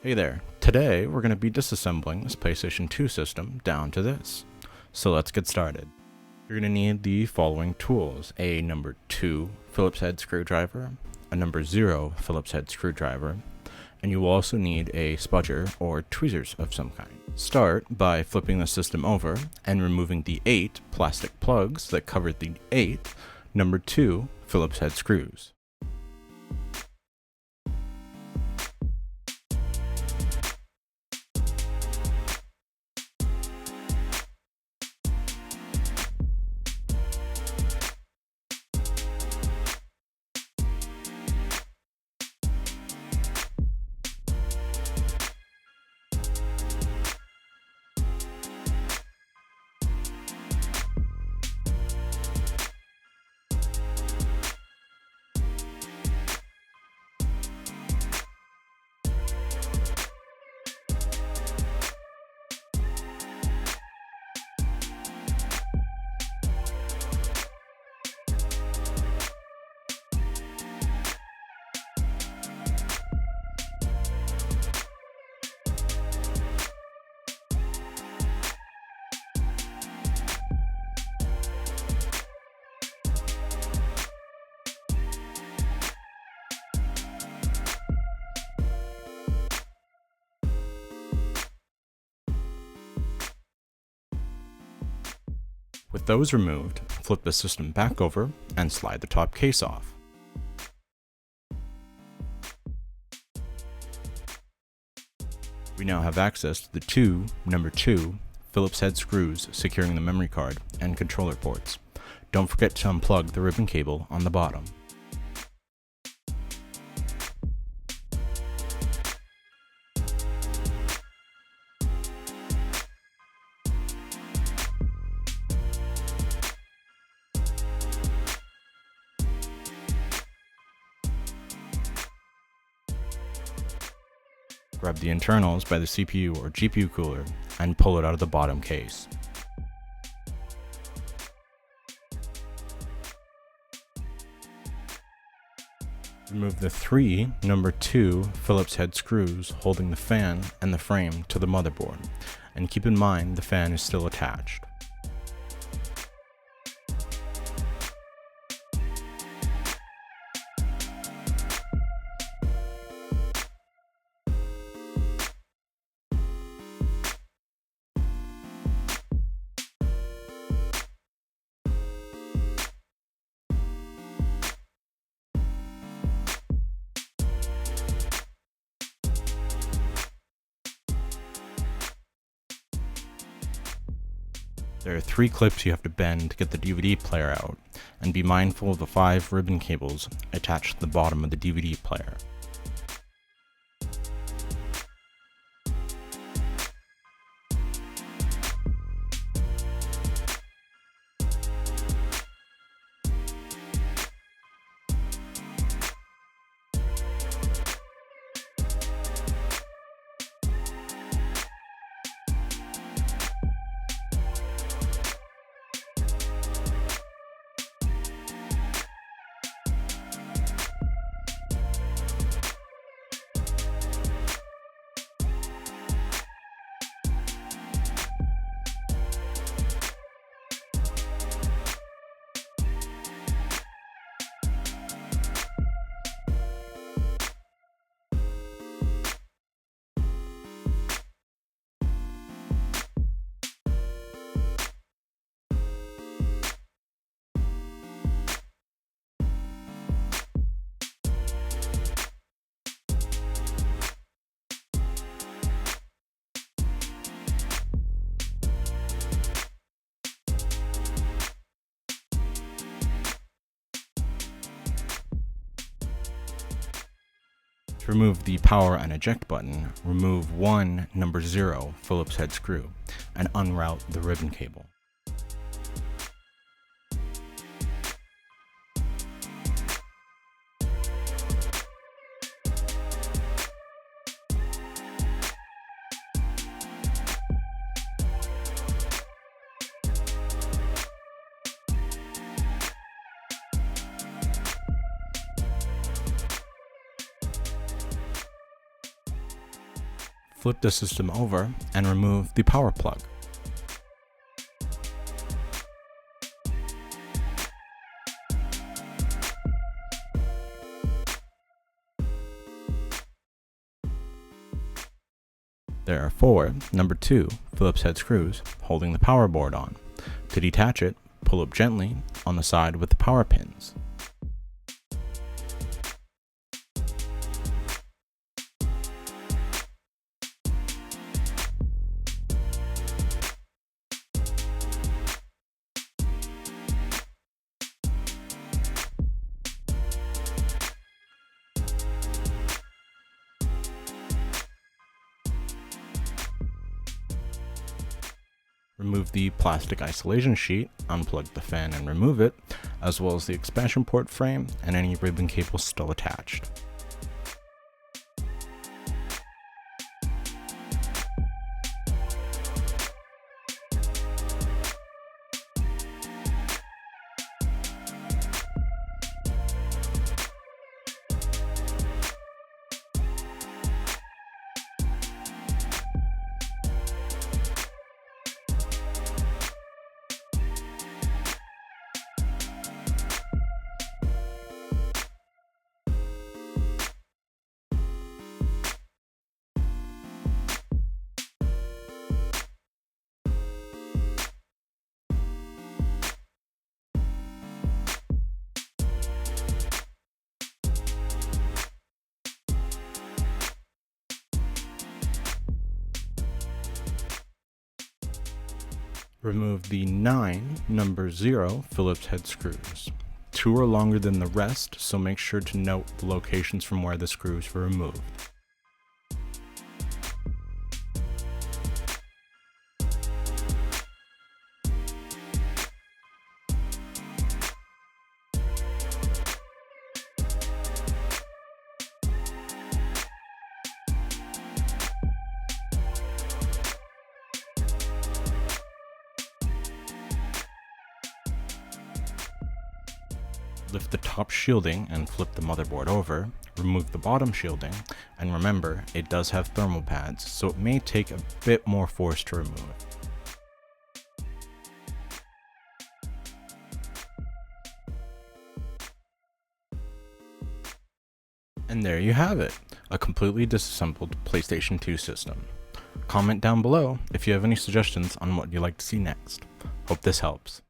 Hey there, today we're going to be disassembling this PlayStation 2 system down to this. So let's get started. You're going to need the following tools: a number 2 Phillips head screwdriver, a number 0 Phillips head screwdriver, and you will also need a spudger or tweezers of some kind. Start by flipping the system over and removing the 8 plastic plugs that cover the 8 number 2 Phillips head screws. With those removed, flip the system back over and slide the top case off. We now have access to the two number 2 Phillips head screws securing the memory card and controller ports. Don't forget to unplug the ribbon cable on the bottom. Grab the internals by the CPU or GPU cooler and pull it out of the bottom case. Remove the 3 number 2 Phillips head screws holding the fan and the frame to the motherboard, and keep in mind the fan is still attached. There are 3 clips you have to bend to get the DVD player out, and be mindful of the 5 ribbon cables attached to the bottom of the DVD player. To remove the power and eject button, remove 1 number 0 Phillips head screw and unroute the ribbon cable. Flip the system over and remove the power plug. There are 4 number 2 Phillips head screws holding the power board on. To detach it, pull up gently on the side with the power pins. Remove the plastic isolation sheet, unplug the fan and remove it, as well as the expansion port frame and any ribbon cables still attached. Remove the 9 number 0 Phillips head screws. 2 are longer than the rest, so make sure to note the locations from where the screws were removed. Lift the top shielding and flip the motherboard over, remove the bottom shielding, and remember, it does have thermal pads, so it may take a bit more force to remove it. And there you have it, a completely disassembled PlayStation 2 system. Comment down below if you have any suggestions on what you'd like to see next. Hope this helps.